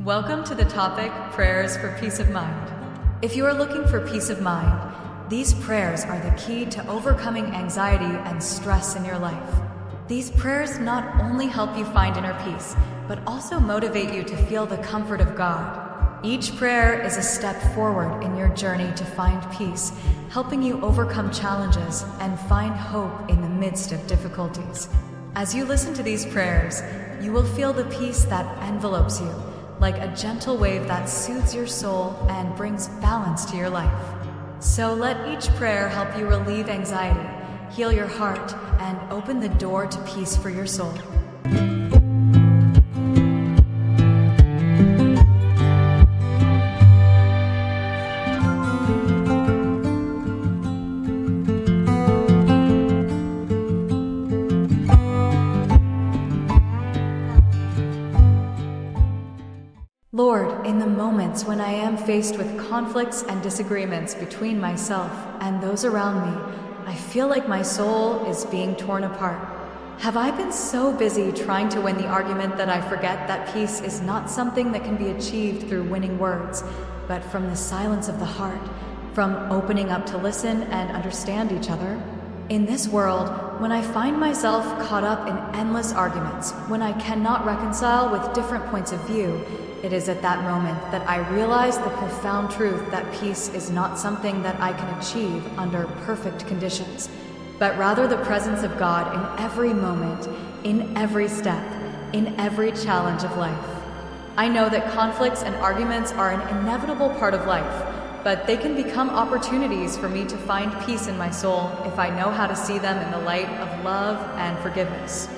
Welcome to the topic, Prayers for Peace of Mind. If you are looking for peace of mind, these prayers are the key to overcoming anxiety and stress in your life. These prayers not only help you find inner peace, but also motivate you to feel the comfort of God. Each prayer is a step forward in your journey to find peace, helping you overcome challenges and find hope in the midst of difficulties. As you listen to these prayers, you will feel the peace that envelopes you, like a gentle wave that soothes your soul and brings balance to your life. So let each prayer help you relieve anxiety, heal your heart, and open the door to peace for your soul. Lord, in the moments when I am faced with conflicts and disagreements between myself and those around me, I feel like my soul is being torn apart. Have I been so busy trying to win the argument that I forget that peace is not something that can be achieved through winning words, but from the silence of the heart, from opening up to listen and understand each other? In this world, when I find myself caught up in endless arguments, when I cannot reconcile with different points of view, it is at that moment that I realize the profound truth that peace is not something that I can achieve under perfect conditions, but rather the presence of God in every moment, in every step, in every challenge of life. I know that conflicts and arguments are an inevitable part of life, but they can become opportunities for me to find peace in my soul if I know how to see them in the light of love and forgiveness.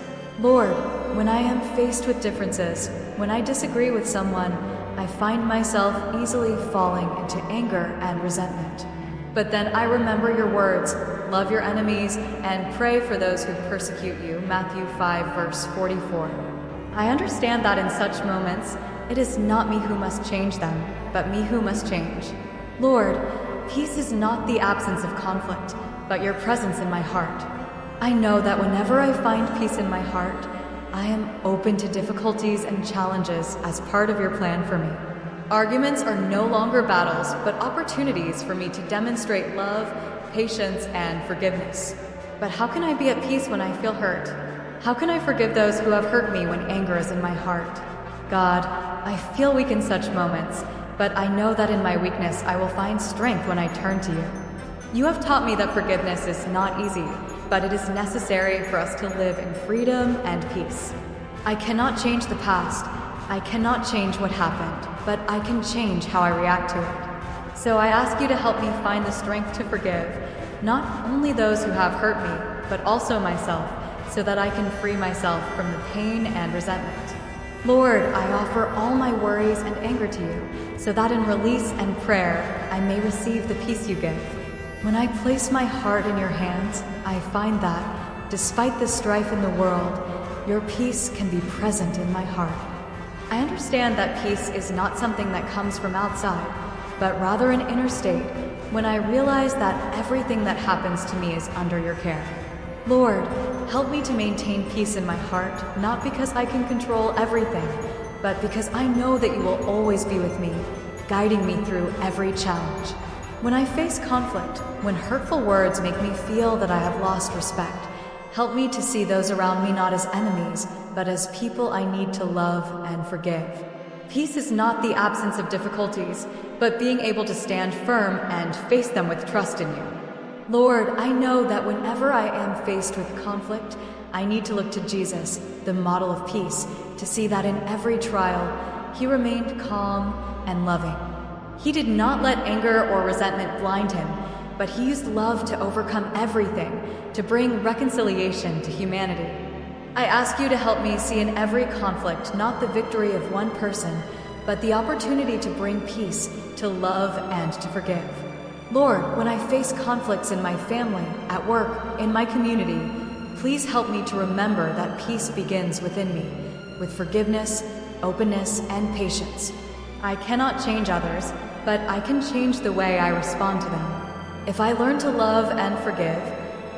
Lord, when I am faced with differences, when I disagree with someone, I find myself easily falling into anger and resentment. But then I remember your words, love your enemies and pray for those who persecute you, Matthew 5, verse 44. I understand that in such moments, it is not me who must change them, but me who must change. Lord, peace is not the absence of conflict, but your presence in my heart. I know that whenever I find peace in my heart, I am open to difficulties and challenges as part of your plan for me. Arguments are no longer battles, but opportunities for me to demonstrate love, patience, and forgiveness. But how can I be at peace when I feel hurt? How can I forgive those who have hurt me when anger is in my heart? God, I feel weak in such moments, but I know that in my weakness I will find strength when I turn to you. You have taught me that forgiveness is not easy, but it is necessary for us to live in freedom and peace. I cannot change the past. I cannot change what happened, but I can change how I react to it. So I ask you to help me find the strength to forgive, not only those who have hurt me, but also myself, so that I can free myself from the pain and resentment. Lord, I offer all my worries and anger to you, so that in release and prayer, I may receive the peace you give. When I place my heart in your hands, I find that, despite the strife in the world, your peace can be present in my heart. I understand that peace is not something that comes from outside, but rather an inner state, when I realize that everything that happens to me is under your care. Lord, help me to maintain peace in my heart, not because I can control everything, but because I know that you will always be with me, guiding me through every challenge. When I face conflict, when hurtful words make me feel that I have lost respect, help me to see those around me not as enemies, but as people I need to love and forgive. Peace is not the absence of difficulties, but being able to stand firm and face them with trust in you. Lord, I know that whenever I am faced with conflict, I need to look to Jesus, the model of peace, to see that in every trial, he remained calm and loving. He did not let anger or resentment blind him, but he used love to overcome everything, to bring reconciliation to humanity. I ask you to help me see in every conflict not the victory of one person, but the opportunity to bring peace, to love, and to forgive. Lord, when I face conflicts in my family, at work, in my community, please help me to remember that peace begins within me, with forgiveness, openness, and patience. I cannot change others, but I can change the way I respond to them. If I learn to love and forgive,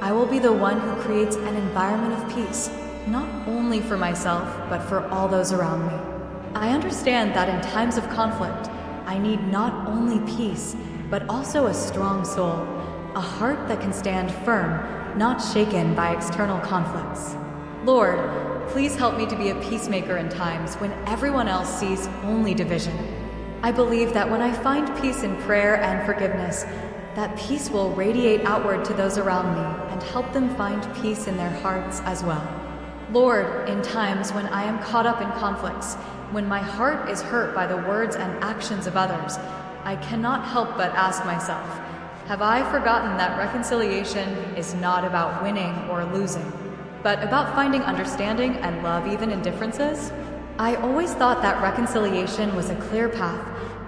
I will be the one who creates an environment of peace, not only for myself, but for all those around me. I understand that in times of conflict, I need not only peace, but also a strong soul, a heart that can stand firm, not shaken by external conflicts. Lord, please help me to be a peacemaker in times when everyone else sees only division. I believe that when I find peace in prayer and forgiveness, that peace will radiate outward to those around me and help them find peace in their hearts as well. Lord, in times when I am caught up in conflicts, when my heart is hurt by the words and actions of others, I cannot help but ask myself, have I forgotten that reconciliation is not about winning or losing, but about finding understanding and love even in differences? I always thought that reconciliation was a clear path,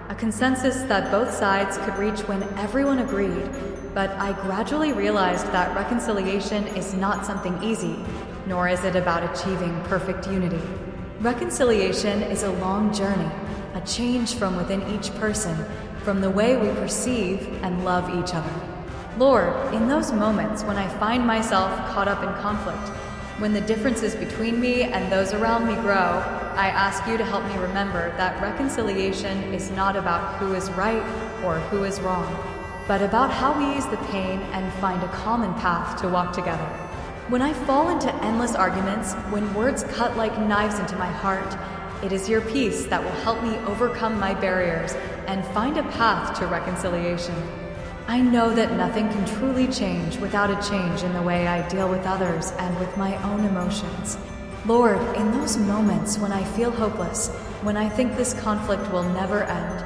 a consensus that both sides could reach when everyone agreed, but I gradually realized that reconciliation is not something easy, nor is it about achieving perfect unity. Reconciliation is a long journey, a change from within each person, from the way we perceive and love each other. Lord, in those moments when I find myself caught up in conflict, when the differences between me and those around me grow, I ask you to help me remember that reconciliation is not about who is right or who is wrong, but about how we ease the pain and find a common path to walk together. When I fall into endless arguments, when words cut like knives into my heart, it is your peace that will help me overcome my barriers and find a path to reconciliation. I know that nothing can truly change without a change in the way I deal with others and with my own emotions. Lord, in those moments when I feel hopeless, when I think this conflict will never end,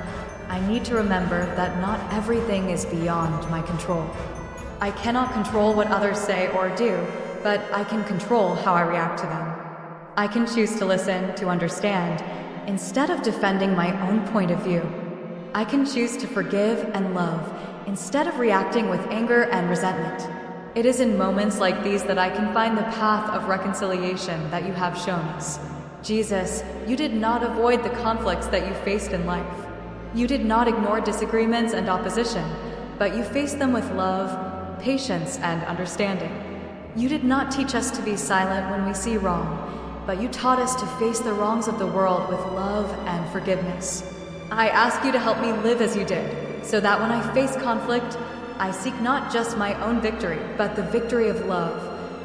I need to remember that not everything is beyond my control. I cannot control what others say or do, but I can control how I react to them. I can choose to listen, to understand, instead of defending my own point of view. I can choose to forgive and love, instead of reacting with anger and resentment. It is in moments like these that I can find the path of reconciliation that you have shown us. Jesus, you did not avoid the conflicts that you faced in life. You did not ignore disagreements and opposition, but you faced them with love, patience, and understanding. You did not teach us to be silent when we see wrong, but you taught us to face the wrongs of the world with love and forgiveness. I ask you to help me live as you did, so that when I face conflict, I seek not just my own victory, but the victory of love,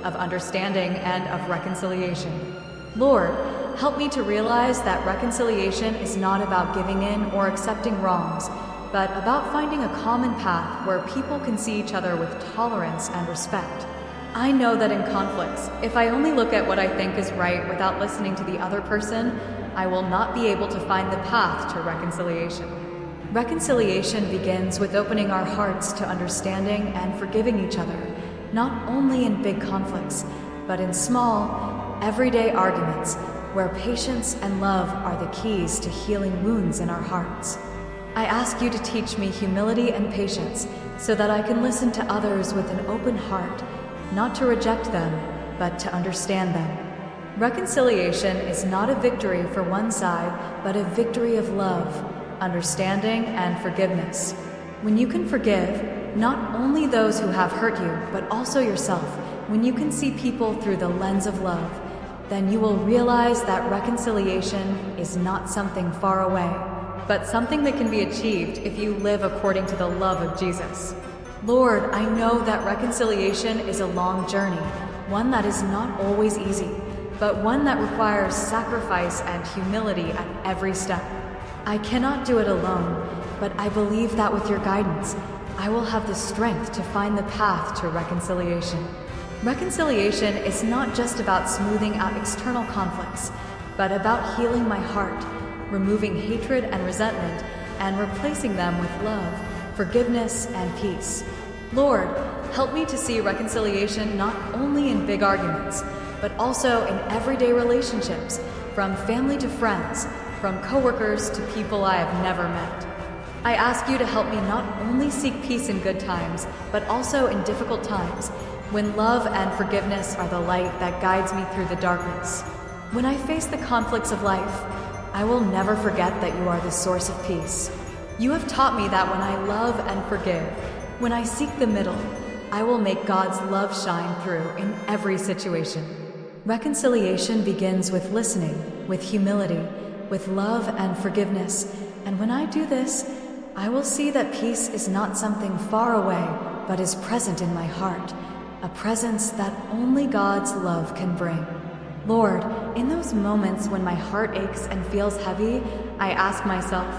of understanding, and of reconciliation. Lord, help me to realize that reconciliation is not about giving in or accepting wrongs, but about finding a common path where people can see each other with tolerance and respect. I know that in conflicts, if I only look at what I think is right without listening to the other person, I will not be able to find the path to reconciliation. Reconciliation begins with opening our hearts to understanding and forgiving each other, not only in big conflicts, but in small, everyday arguments where patience and love are the keys to healing wounds in our hearts. I ask you to teach me humility and patience so that I can listen to others with an open heart, not to reject them, but to understand them. Reconciliation is not a victory for one side, but a victory of love, understanding, and forgiveness. When you can forgive, not only those who have hurt you, but also yourself, when you can see people through the lens of love, then you will realize that reconciliation is not something far away, but something that can be achieved if you live according to the love of Jesus. Lord, I know that reconciliation is a long journey, one that is not always easy, but one that requires sacrifice and humility at every step. I cannot do it alone, but I believe that with your guidance, I will have the strength to find the path to reconciliation. Reconciliation is not just about smoothing out external conflicts, but about healing my heart, removing hatred and resentment, and replacing them with love, forgiveness, and peace. Lord, help me to see reconciliation not only in big arguments, but also in everyday relationships, from family to friends, from coworkers to people I have never met. I ask you to help me not only seek peace in good times, but also in difficult times, when love and forgiveness are the light that guides me through the darkness. When I face the conflicts of life, I will never forget that you are the source of peace. You have taught me that when I love and forgive, when I seek the middle, I will make God's love shine through in every situation. Reconciliation begins with listening, with humility, with love and forgiveness. And when I do this, I will see that peace is not something far away, but is present in my heart, a presence that only God's love can bring. Lord, in those moments when my heart aches and feels heavy, I ask myself,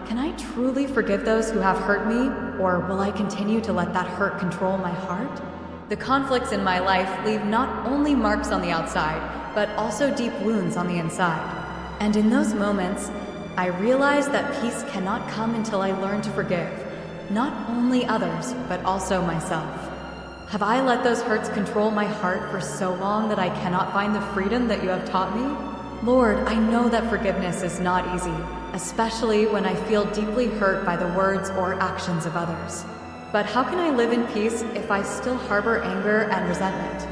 can I truly forgive those who have hurt me, or will I continue to let that hurt control my heart? The conflicts in my life leave not only marks on the outside, but also deep wounds on the inside. And in those moments, I realize that peace cannot come until I learn to forgive, not only others, but also myself. Have I let those hurts control my heart for so long that I cannot find the freedom that you have taught me? Lord, I know that forgiveness is not easy, especially when I feel deeply hurt by the words or actions of others. But how can I live in peace if I still harbor anger and resentment?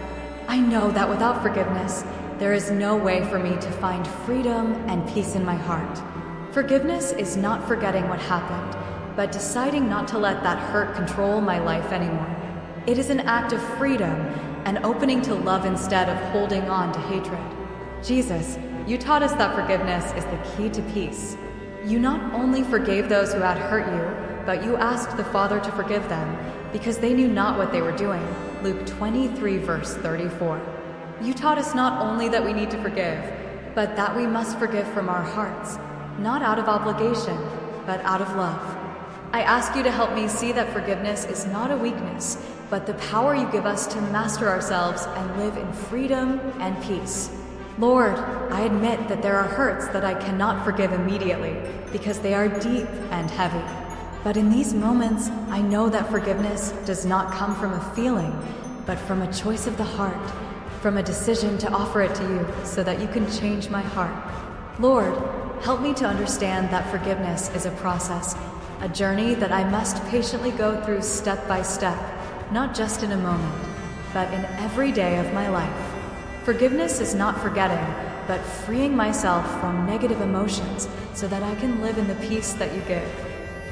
I know that without forgiveness, there is no way for me to find freedom and peace in my heart. Forgiveness is not forgetting what happened, but deciding not to let that hurt control my life anymore. It is an act of freedom and opening to love instead of holding on to hatred. Jesus, you taught us that forgiveness is the key to peace. You not only forgave those who had hurt you, but you asked the Father to forgive them because they knew not what they were doing. Luke 23, verse 34. You taught us not only that we need to forgive, but that we must forgive from our hearts, not out of obligation, but out of love. I ask you to help me see that forgiveness is not a weakness, but the power you give us to master ourselves and live in freedom and peace. Lord, I admit that there are hurts that I cannot forgive immediately because they are deep and heavy. But in these moments, I know that forgiveness does not come from a feeling, but from a choice of the heart, from a decision to offer it to you so that you can change my heart. Lord, help me to understand that forgiveness is a process, a journey that I must patiently go through step by step, not just in a moment, but in every day of my life. Forgiveness is not forgetting, but freeing myself from negative emotions so that I can live in the peace that you give.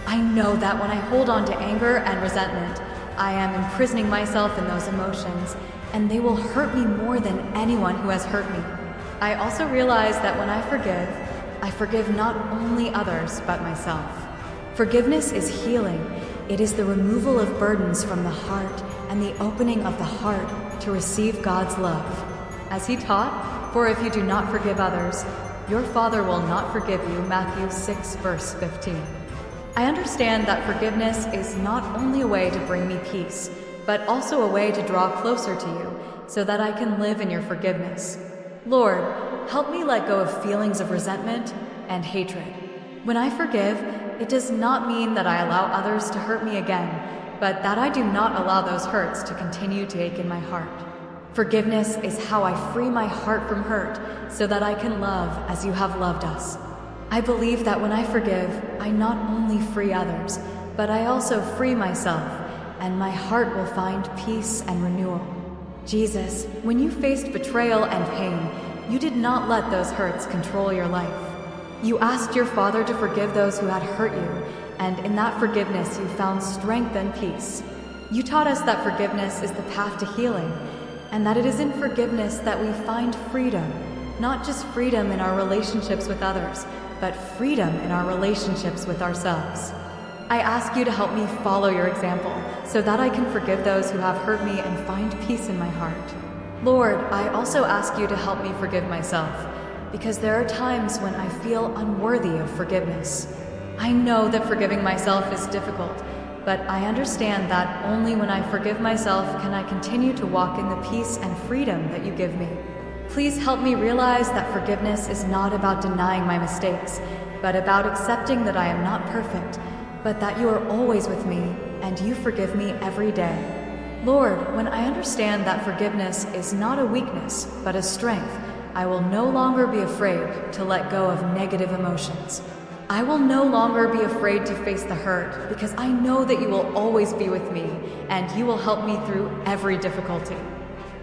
I know that when I hold on to anger and resentment, I am imprisoning myself in those emotions, and they will hurt me more than anyone who has hurt me. I also realize that when I forgive not only others, but myself. Forgiveness is healing. It is the removal of burdens from the heart and the opening of the heart to receive God's love. As he taught, for if you do not forgive others, your Father will not forgive you, Matthew 6, verse 15. I understand that forgiveness is not only a way to bring me peace, but also a way to draw closer to you so that I can live in your forgiveness. Lord, help me let go of feelings of resentment and hatred. When I forgive, it does not mean that I allow others to hurt me again, but that I do not allow those hurts to continue to ache in my heart. Forgiveness is how I free my heart from hurt so that I can love as you have loved us. I believe that when I forgive, I not only free others, but I also free myself, and my heart will find peace and renewal. Jesus, when you faced betrayal and pain, you did not let those hurts control your life. You asked your Father to forgive those who had hurt you, and in that forgiveness you found strength and peace. You taught us that forgiveness is the path to healing, and that it is in forgiveness that we find freedom, not just freedom in our relationships with others, but freedom in our relationships with ourselves. I ask you to help me follow your example so that I can forgive those who have hurt me and find peace in my heart. Lord, I also ask you to help me forgive myself, because there are times when I feel unworthy of forgiveness. I know that forgiving myself is difficult, but I understand that only when I forgive myself can I continue to walk in the peace and freedom that you give me. Please help me realize that forgiveness is not about denying my mistakes, but about accepting that I am not perfect, but that you are always with me and you forgive me every day. Lord, when I understand that forgiveness is not a weakness, but a strength, I will no longer be afraid to let go of negative emotions. I will no longer be afraid to face the hurt because I know that you will always be with me and you will help me through every difficulty.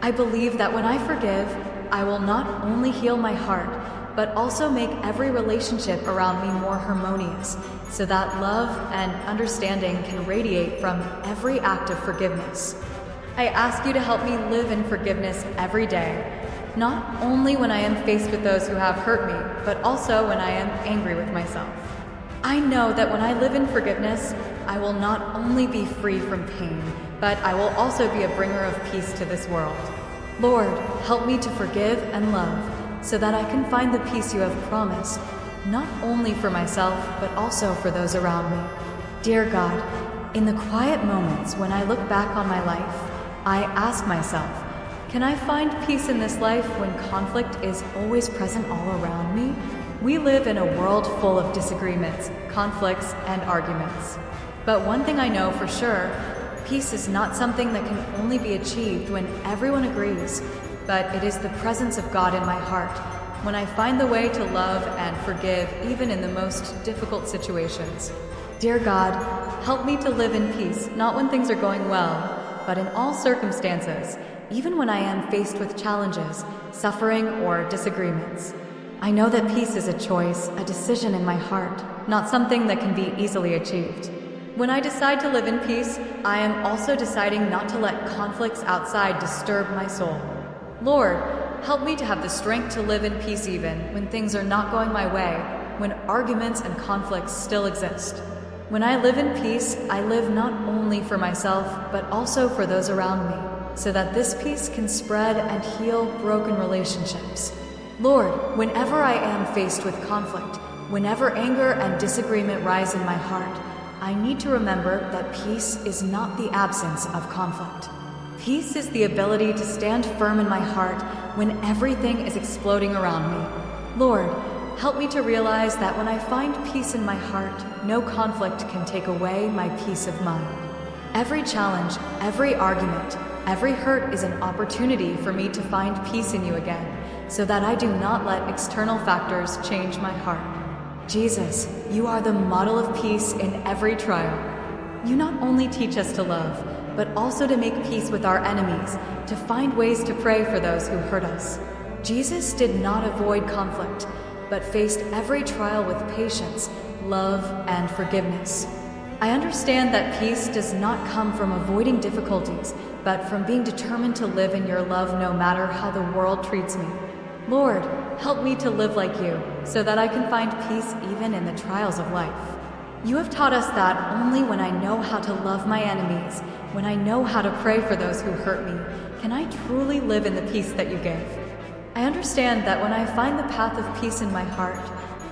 I believe that when I forgive, I will not only heal my heart, but also make every relationship around me more harmonious, so that love and understanding can radiate from every act of forgiveness. I ask you to help me live in forgiveness every day, not only when I am faced with those who have hurt me, but also when I am angry with myself. I know that when I live in forgiveness, I will not only be free from pain, but I will also be a bringer of peace to this world. Lord, help me to forgive and love, so that I can find the peace you have promised, not only for myself, but also for those around me. Dear God, in the quiet moments when I look back on my life, I ask myself, can I find peace in this life when conflict is always present all around me? We live in a world full of disagreements, conflicts, and arguments. But one thing I know for sure, peace is not something that can only be achieved when everyone agrees, but it is the presence of God in my heart, when I find the way to love and forgive even in the most difficult situations. Dear God, help me to live in peace, not when things are going well, but in all circumstances, even when I am faced with challenges, suffering, or disagreements. I know that peace is a choice, a decision in my heart, not something that can be easily achieved. When I decide to live in peace, I am also deciding not to let conflicts outside disturb my soul. Lord, help me to have the strength to live in peace even when things are not going my way, when arguments and conflicts still exist. When I live in peace, I live not only for myself, but also for those around me, so that this peace can spread and heal broken relationships. Lord, whenever I am faced with conflict, whenever anger and disagreement rise in my heart, I need to remember that peace is not the absence of conflict. Peace is the ability to stand firm in my heart when everything is exploding around me. Lord, help me to realize that when I find peace in my heart, no conflict can take away my peace of mind. Every challenge, every argument, every hurt is an opportunity for me to find peace in you again, so that I do not let external factors change my heart. Jesus, you are the model of peace in every trial. You not only teach us to love, but also to make peace with our enemies, to find ways to pray for those who hurt us. Jesus did not avoid conflict, but faced every trial with patience, love, and forgiveness. I understand that peace does not come from avoiding difficulties, but from being determined to live in your love no matter how the world treats me. Lord, help me to live like you, so that I can find peace even in the trials of life. You have taught us that only when I know how to love my enemies, when I know how to pray for those who hurt me, can I truly live in the peace that you give. I understand that when I find the path of peace in my heart,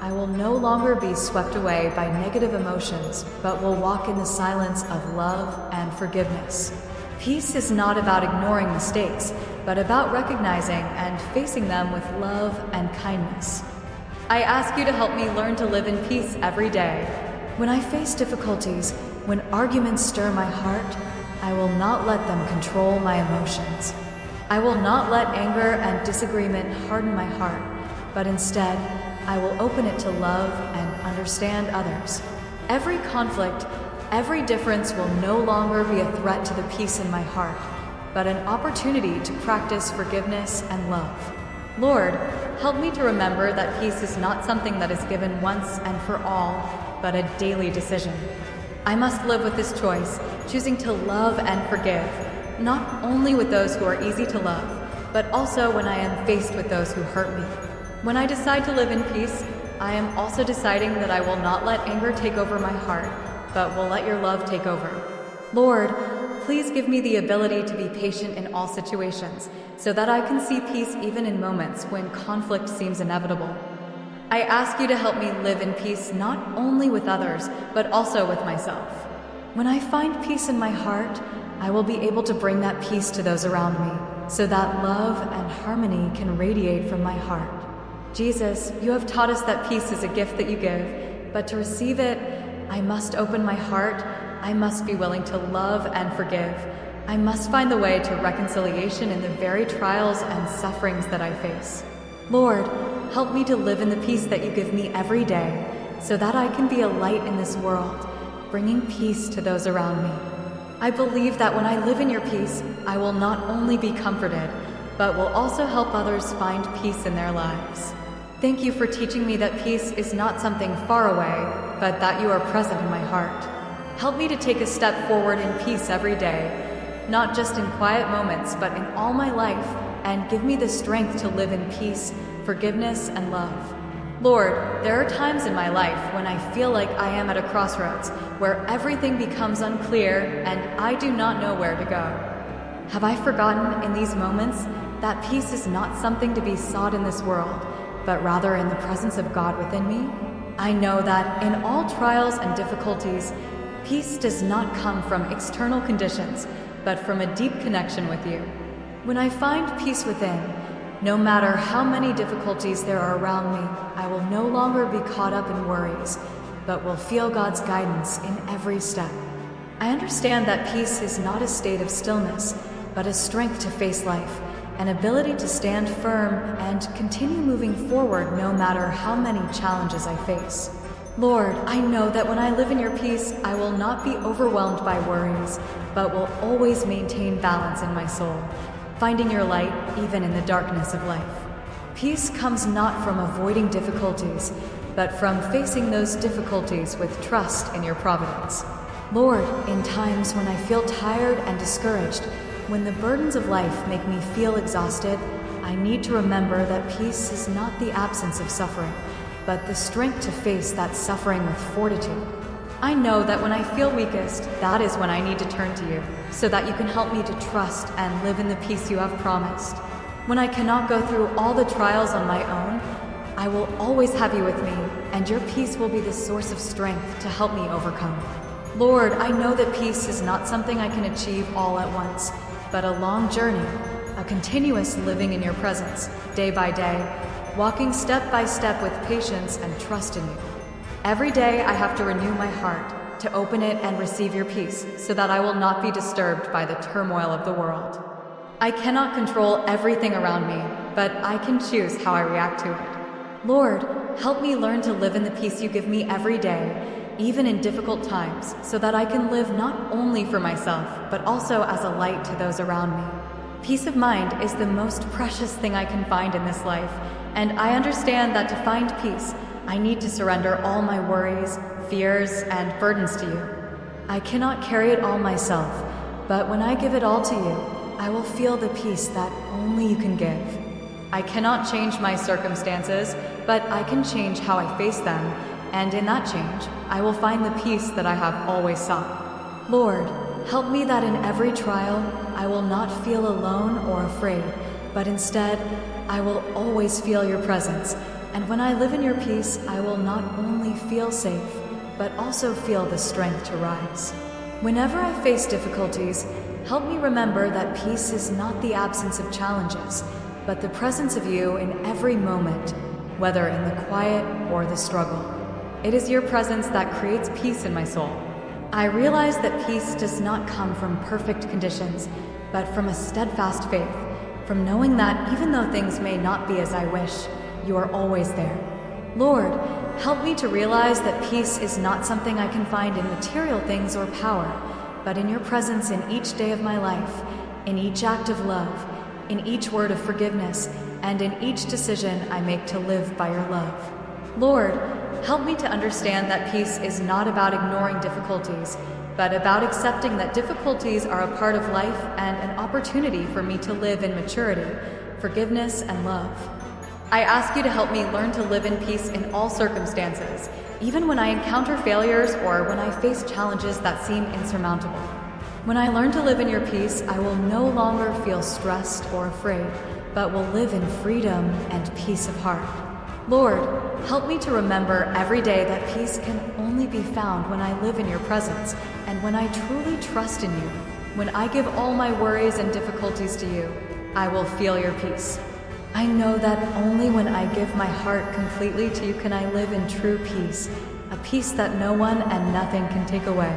I will no longer be swept away by negative emotions, but will walk in the silence of love and forgiveness. Peace is not about ignoring mistakes, but about recognizing and facing them with love and kindness. I ask you to help me learn to live in peace every day. When I face difficulties, when arguments stir my heart, I will not let them control my emotions. I will not let anger and disagreement harden my heart, but instead, I will open it to love and understand others. Every conflict, every difference will no longer be a threat to the peace in my heart, but an opportunity to practice forgiveness and love. Lord, help me to remember that peace is not something that is given once and for all, but a daily decision. I must live with this choice, choosing to love and forgive, not only with those who are easy to love, but also when I am faced with those who hurt me. When I decide to live in peace, I am also deciding that I will not let anger take over my heart, but will let your love take over. Lord, please give me the ability to be patient in all situations, so that I can see peace even in moments when conflict seems inevitable. I ask you to help me live in peace not only with others, but also with myself. When I find peace in my heart, I will be able to bring that peace to those around me, so that love and harmony can radiate from my heart. Jesus, you have taught us that peace is a gift that you give, but to receive it, I must open my heart, I must be willing to love and forgive. I must find the way to reconciliation in the very trials and sufferings that I face. Lord, help me to live in the peace that you give me every day, so that I can be a light in this world, bringing peace to those around me. I believe that when I live in your peace, I will not only be comforted, but will also help others find peace in their lives. Thank you for teaching me that peace is not something far away, but that you are present in my heart. Help me to take a step forward in peace every day, not just in quiet moments, but in all my life, and give me the strength to live in peace, forgiveness, and love. Lord, there are times in my life when I feel like I am at a crossroads, where everything becomes unclear and I do not know where to go. Have I forgotten in these moments that peace is not something to be sought in this world, but rather in the presence of God within me? I know that in all trials and difficulties, peace does not come from external conditions, but from a deep connection with you. When I find peace within, no matter how many difficulties there are around me, I will no longer be caught up in worries, but will feel God's guidance in every step. I understand that peace is not a state of stillness, but a strength to face life, an ability to stand firm and continue moving forward no matter how many challenges I face. Lord, I know that when I live in your peace, I will not be overwhelmed by worries, but will always maintain balance in my soul, finding your light even in the darkness of life. Peace comes not from avoiding difficulties, but from facing those difficulties with trust in your providence. Lord, in times when I feel tired and discouraged, when the burdens of life make me feel exhausted, I need to remember that peace is not the absence of suffering, but the strength to face that suffering with fortitude. I know that when I feel weakest, that is when I need to turn to you, so that you can help me to trust and live in the peace you have promised. When I cannot go through all the trials on my own, I will always have you with me, and your peace will be the source of strength to help me overcome. Lord, I know that peace is not something I can achieve all at once, but a long journey, a continuous living in your presence, day by day, walking step by step with patience and trust in you. Every day I have to renew my heart, to open it and receive your peace, so that I will not be disturbed by the turmoil of the world. I cannot control everything around me, but I can choose how I react to it. Lord, help me learn to live in the peace you give me every day, even in difficult times, so that I can live not only for myself, but also as a light to those around me. Peace of mind is the most precious thing I can find in this life, and I understand that to find peace, I need to surrender all my worries, fears, and burdens to you. I cannot carry it all myself, but when I give it all to you, I will feel the peace that only you can give. I cannot change my circumstances, but I can change how I face them, and in that change, I will find the peace that I have always sought. Lord, help me that in every trial, I will not feel alone or afraid, but instead, I will always feel your presence. And when I live in your peace, I will not only feel safe, but also feel the strength to rise. Whenever I face difficulties, help me remember that peace is not the absence of challenges, but the presence of you in every moment, whether in the quiet or the struggle. It is your presence that creates peace in my soul. I realize that peace does not come from perfect conditions, but from a steadfast faith, from knowing that even though things may not be as I wish, you are always there. Lord, help me to realize that peace is not something I can find in material things or power, but in your presence in each day of my life, in each act of love, in each word of forgiveness, and in each decision I make to live by your love. Lord, help me to understand that peace is not about ignoring difficulties, but about accepting that difficulties are a part of life and an opportunity for me to live in maturity, forgiveness, and love. I ask you to help me learn to live in peace in all circumstances, even when I encounter failures or when I face challenges that seem insurmountable. When I learn to live in your peace, I will no longer feel stressed or afraid, but will live in freedom and peace of heart. Lord, help me to remember every day that peace can only be found when I live in your presence and when I truly trust in you. When I give all my worries and difficulties to you, I will feel your peace. I know that only when I give my heart completely to you can I live in true peace, a peace that no one and nothing can take away.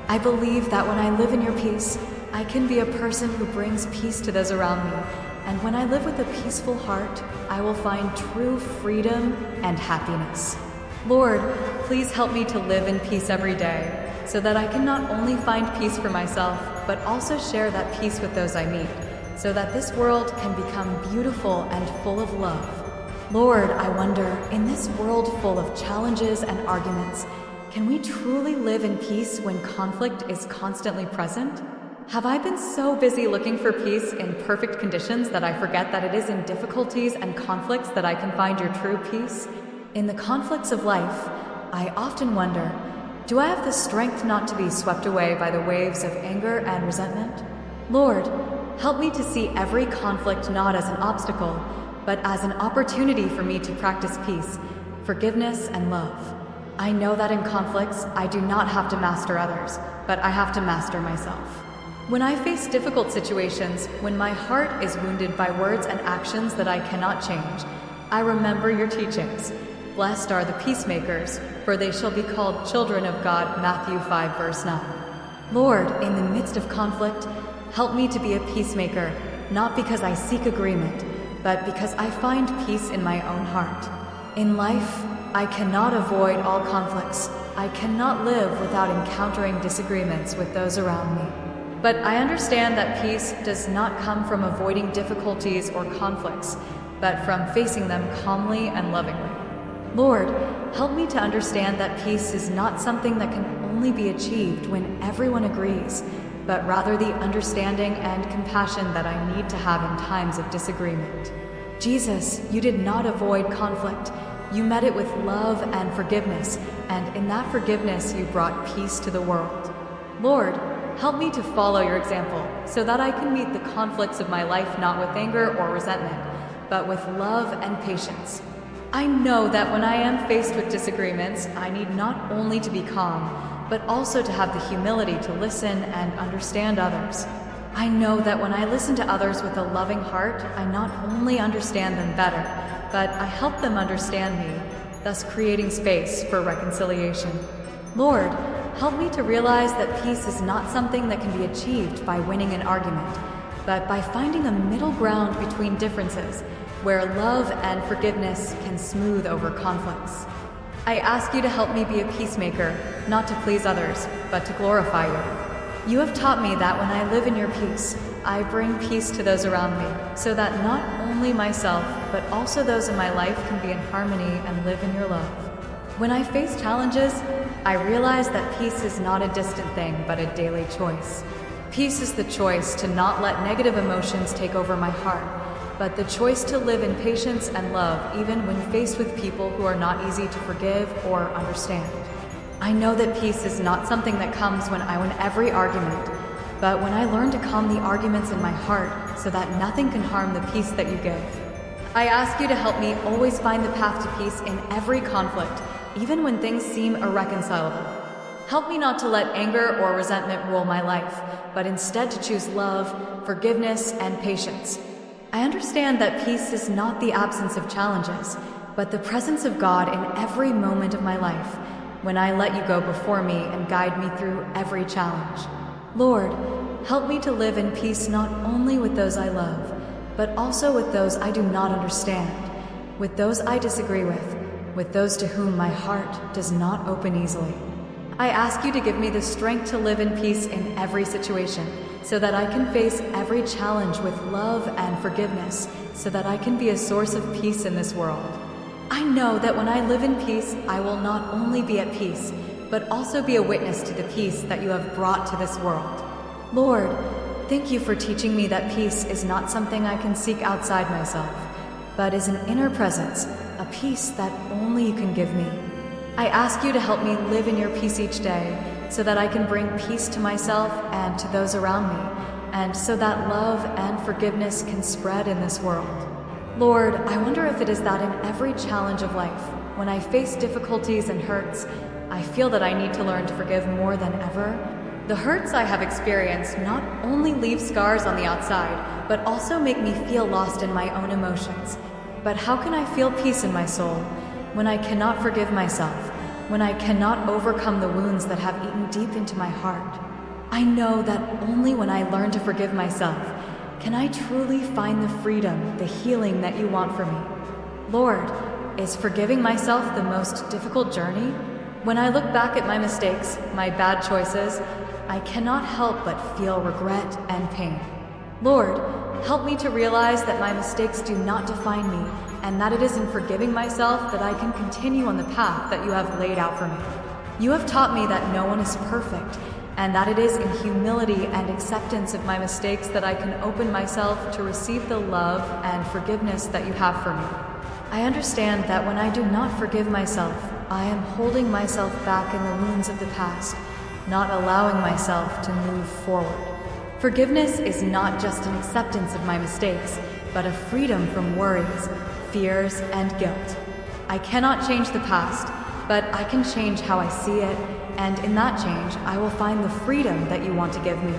I believe that when I live in your peace, I can be a person who brings peace to those around me, and when I live with a peaceful heart, I will find true freedom and happiness. Lord, please help me to live in peace every day, so that I can not only find peace for myself, but also share that peace with those I meet, so that this world can become beautiful and full of love. Lord, I wonder, in this world full of challenges and arguments, can we truly live in peace when conflict is constantly present? Have I been so busy looking for peace in perfect conditions that I forget that it is in difficulties and conflicts that I can find your true peace? In the conflicts of life, I often wonder, do I have the strength not to be swept away by the waves of anger and resentment? Lord, help me to see every conflict not as an obstacle, but as an opportunity for me to practice peace, forgiveness, and love. I know that in conflicts, I do not have to master others, but I have to master myself. When I face difficult situations, when my heart is wounded by words and actions that I cannot change, I remember your teachings. Blessed are the peacemakers, for they shall be called children of God, Matthew 5, verse 9. Lord, in the midst of conflict, help me to be a peacemaker, not because I seek agreement, but because I find peace in my own heart. In life, I cannot avoid all conflicts. I cannot live without encountering disagreements with those around me. But I understand that peace does not come from avoiding difficulties or conflicts, but from facing them calmly and lovingly. Lord, help me to understand that peace is not something that can only be achieved when everyone agrees, but rather the understanding and compassion that I need to have in times of disagreement. Jesus, you did not avoid conflict. You met it with love and forgiveness, and in that forgiveness you brought peace to the world. Lord, help me to follow your example so that I can meet the conflicts of my life not with anger or resentment, but with love and patience. I know that when I am faced with disagreements, I need not only to be calm, but also to have the humility to listen and understand others. I know that when I listen to others with a loving heart, I not only understand them better, but I help them understand me, thus creating space for reconciliation. Lord, help me to realize that peace is not something that can be achieved by winning an argument, but by finding a middle ground between differences, where love and forgiveness can smooth over conflicts. I ask you to help me be a peacemaker, not to please others, but to glorify you. You have taught me that when I live in your peace, I bring peace to those around me, so that not only myself, but also those in my life can be in harmony and live in your love. When I face challenges, I realize that peace is not a distant thing, but a daily choice. Peace is the choice to not let negative emotions take over my heart, but the choice to live in patience and love even when faced with people who are not easy to forgive or understand. I know that peace is not something that comes when I win every argument, but when I learn to calm the arguments in my heart so that nothing can harm the peace that you give. I ask you to help me always find the path to peace in every conflict, even when things seem irreconcilable. Help me not to let anger or resentment rule my life, but instead to choose love, forgiveness, and patience. I understand that peace is not the absence of challenges, but the presence of God in every moment of my life, when I let you go before me and guide me through every challenge. Lord, help me to live in peace not only with those I love, but also with those I do not understand, with those I disagree with those to whom my heart does not open easily. I ask you to give me the strength to live in peace in every situation, so that I can face every challenge with love and forgiveness, so that I can be a source of peace in this world. I know that when I live in peace, I will not only be at peace, but also be a witness to the peace that you have brought to this world. Lord, thank you for teaching me that peace is not something I can seek outside myself, but is an inner presence, a peace that only you can give me. I ask you to help me live in your peace each day, so that I can bring peace to myself and to those around me, and so that love and forgiveness can spread in this world. Lord, I wonder if it is that in every challenge of life, when I face difficulties and hurts, I feel that I need to learn to forgive more than ever. The hurts I have experienced not only leave scars on the outside, but also make me feel lost in my own emotions. But how can I feel peace in my soul when I cannot forgive myself, when I cannot overcome the wounds that have eaten deep into my heart? I know that only when I learn to forgive myself can I truly find the freedom, the healing that you want for me. Lord, is forgiving myself the most difficult journey? When I look back at my mistakes, my bad choices, I cannot help but feel regret and pain. Lord, help me to realize that my mistakes do not define me, and that it is in forgiving myself that I can continue on the path that you have laid out for me. You have taught me that no one is perfect, and that it is in humility and acceptance of my mistakes that I can open myself to receive the love and forgiveness that you have for me. I understand that when I do not forgive myself, I am holding myself back in the wounds of the past, not allowing myself to move forward. Forgiveness is not just an acceptance of my mistakes, but a freedom from worries, fears, and guilt. I cannot change the past, but I can change how I see it, and in that change, I will find the freedom that you want to give me.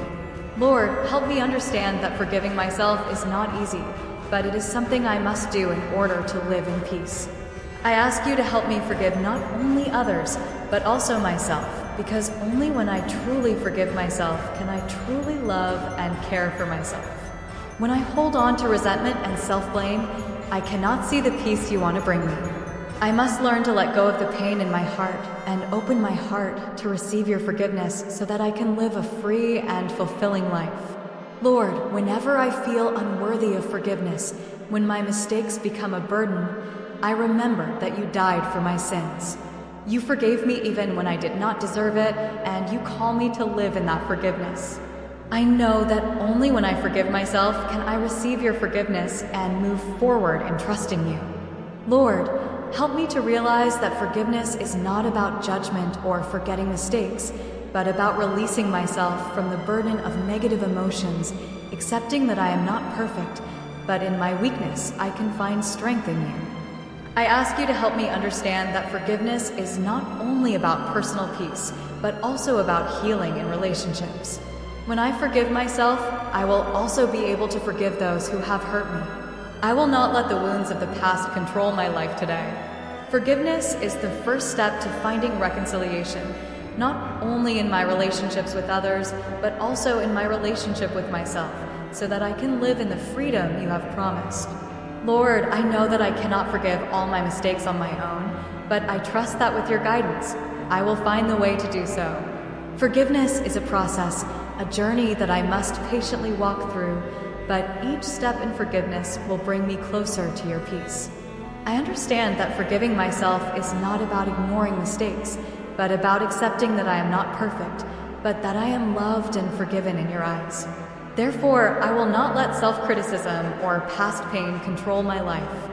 Lord, help me understand that forgiving myself is not easy, but it is something I must do in order to live in peace. I ask you to help me forgive not only others, but also myself, because only when I truly forgive myself can I truly love and care for myself. When I hold on to resentment and self-blame, I cannot see the peace you want to bring me. I must learn to let go of the pain in my heart and open my heart to receive your forgiveness so that I can live a free and fulfilling life. Lord, whenever I feel unworthy of forgiveness, when my mistakes become a burden, I remember that you died for my sins. You forgave me even when I did not deserve it, and you call me to live in that forgiveness. I know that only when I forgive myself can I receive your forgiveness and move forward in trusting you. Lord, help me to realize that forgiveness is not about judgment or forgetting mistakes, but about releasing myself from the burden of negative emotions, accepting that I am not perfect, but in my weakness I can find strength in you. I ask you to help me understand that forgiveness is not only about personal peace, but also about healing in relationships. When I forgive myself, I will also be able to forgive those who have hurt me. I will not let the wounds of the past control my life today. Forgiveness is the first step to finding reconciliation, not only in my relationships with others, but also in my relationship with myself, so that I can live in the freedom you have promised. Lord, I know that I cannot forgive all my mistakes on my own, but I trust that with your guidance, I will find the way to do so. Forgiveness is a process, a journey that I must patiently walk through, but each step in forgiveness will bring me closer to your peace. I understand that forgiving myself is not about ignoring mistakes, but about accepting that I am not perfect, but that I am loved and forgiven in your eyes. Therefore, I will not let self-criticism or past pain control my life.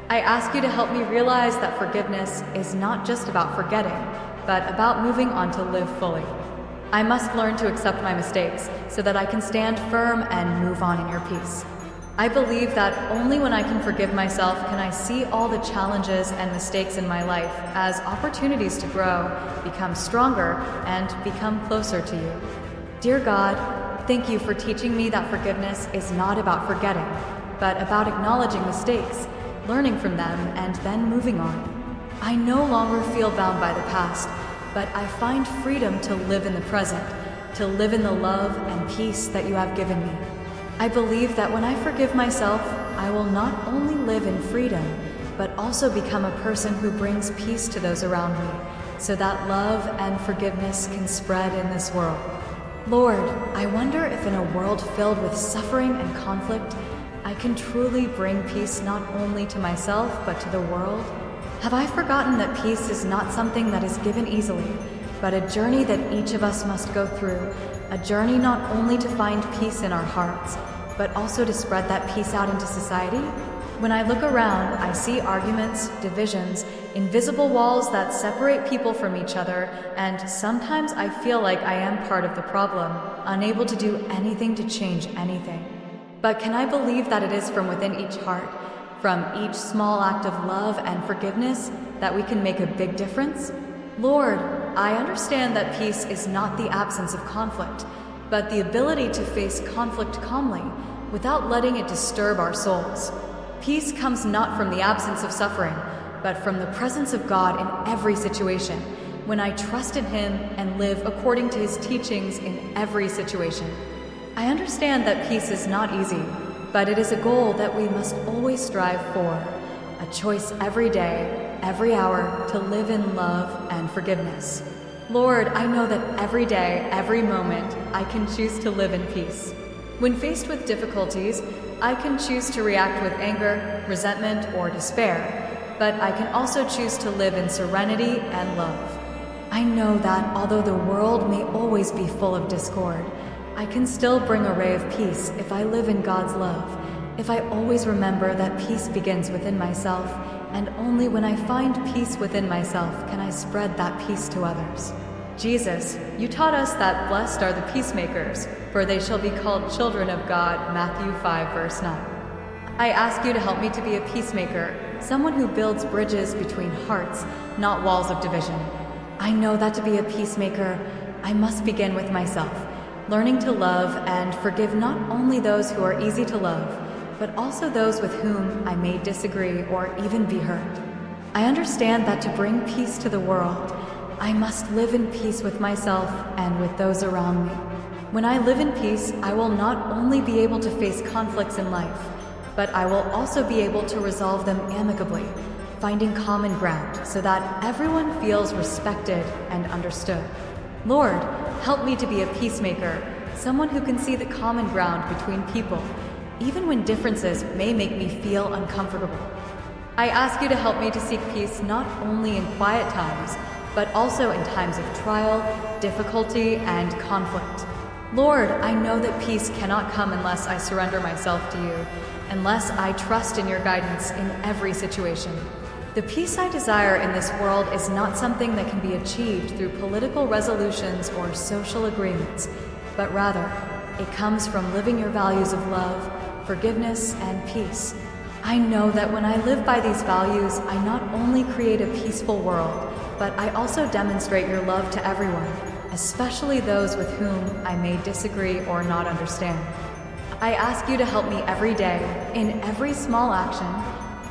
I ask you to help me realize that forgiveness is not just about forgetting, but about moving on to live fully. I must learn to accept my mistakes so that I can stand firm and move on in your peace. I believe that only when I can forgive myself can I see all the challenges and mistakes in my life as opportunities to grow, become stronger, and become closer to you. Dear God, thank you for teaching me that forgiveness is not about forgetting, but about acknowledging mistakes, learning from them, and then moving on. I no longer feel bound by the past, but I find freedom to live in the present, to live in the love and peace that you have given me. I believe that when I forgive myself, I will not only live in freedom, but also become a person who brings peace to those around me, so that love and forgiveness can spread in this world. Lord, I wonder if in a world filled with suffering and conflict, I can truly bring peace not only to myself, but to the world. Have I forgotten that peace is not something that is given easily, but a journey that each of us must go through, a journey not only to find peace in our hearts, but also to spread that peace out into society? When I look around, I see arguments, divisions, invisible walls that separate people from each other, and sometimes I feel like I am part of the problem, unable to do anything to change anything. But can I believe that it is from within each heart, from each small act of love and forgiveness, that we can make a big difference? Lord, I understand that peace is not the absence of conflict, but the ability to face conflict calmly, without letting it disturb our souls. Peace comes not from the absence of suffering, but from the presence of God in every situation, when I trust in Him and live according to His teachings in every situation. I understand that peace is not easy, but it is a goal that we must always strive for, a choice every day, every hour, to live in love and forgiveness. Lord, I know that every day, every moment, I can choose to live in peace. When faced with difficulties, I can choose to react with anger, resentment, or despair, but I can also choose to live in serenity and love. I know that although the world may always be full of discord, I can still bring a ray of peace if I live in God's love, if I always remember that peace begins within myself, and only when I find peace within myself can I spread that peace to others. Jesus, you taught us that blessed are the peacemakers, for they shall be called children of God, Matthew 5, verse 9. I ask you to help me to be a peacemaker, someone who builds bridges between hearts, not walls of division. I know that to be a peacemaker, I must begin with myself, learning to love and forgive not only those who are easy to love, but also those with whom I may disagree or even be hurt. I understand that to bring peace to the world, I must live in peace with myself and with those around me. When I live in peace, I will not only be able to face conflicts in life, but I will also be able to resolve them amicably, finding common ground so that everyone feels respected and understood. Lord, help me to be a peacemaker, someone who can see the common ground between people, even when differences may make me feel uncomfortable. I ask you to help me to seek peace not only in quiet times, but also in times of trial, difficulty, and conflict. Lord, I know that peace cannot come unless I surrender myself to you, unless I trust in your guidance in every situation. The peace I desire in this world is not something that can be achieved through political resolutions or social agreements, but rather, it comes from living your values of love, forgiveness, and peace. I know that when I live by these values, I not only create a peaceful world, but I also demonstrate your love to everyone, especially those with whom I may disagree or not understand. I ask you to help me every day, in every small action,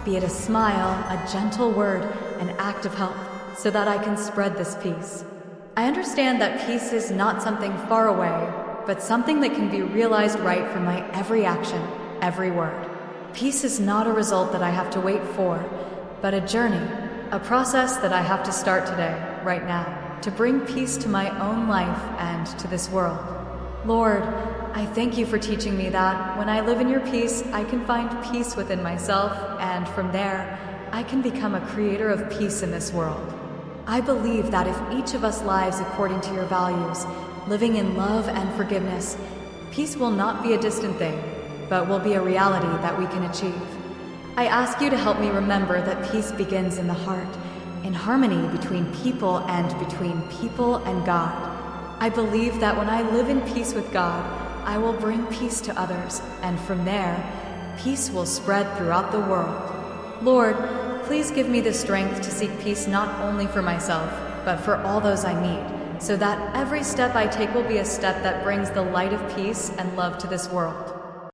be it a smile, a gentle word, an act of help, so that I can spread this peace. I understand that peace is not something far away, but something that can be realized right from my every action, every word. Peace is not a result that I have to wait for, but a journey, a process that I have to start today, right now, to bring peace to my own life and to this world. Lord, I thank you for teaching me that when I live in your peace, I can find peace within myself, and from there, I can become a creator of peace in this world. I believe that if each of us lives according to your values, living in love and forgiveness, peace will not be a distant thing, but will be a reality that we can achieve. I ask you to help me remember that peace begins in the heart, in harmony between people and God. I believe that when I live in peace with God, I will bring peace to others, and from there, peace will spread throughout the world. Lord, please give me the strength to seek peace not only for myself, but for all those I meet, so that every step I take will be a step that brings the light of peace and love to this world.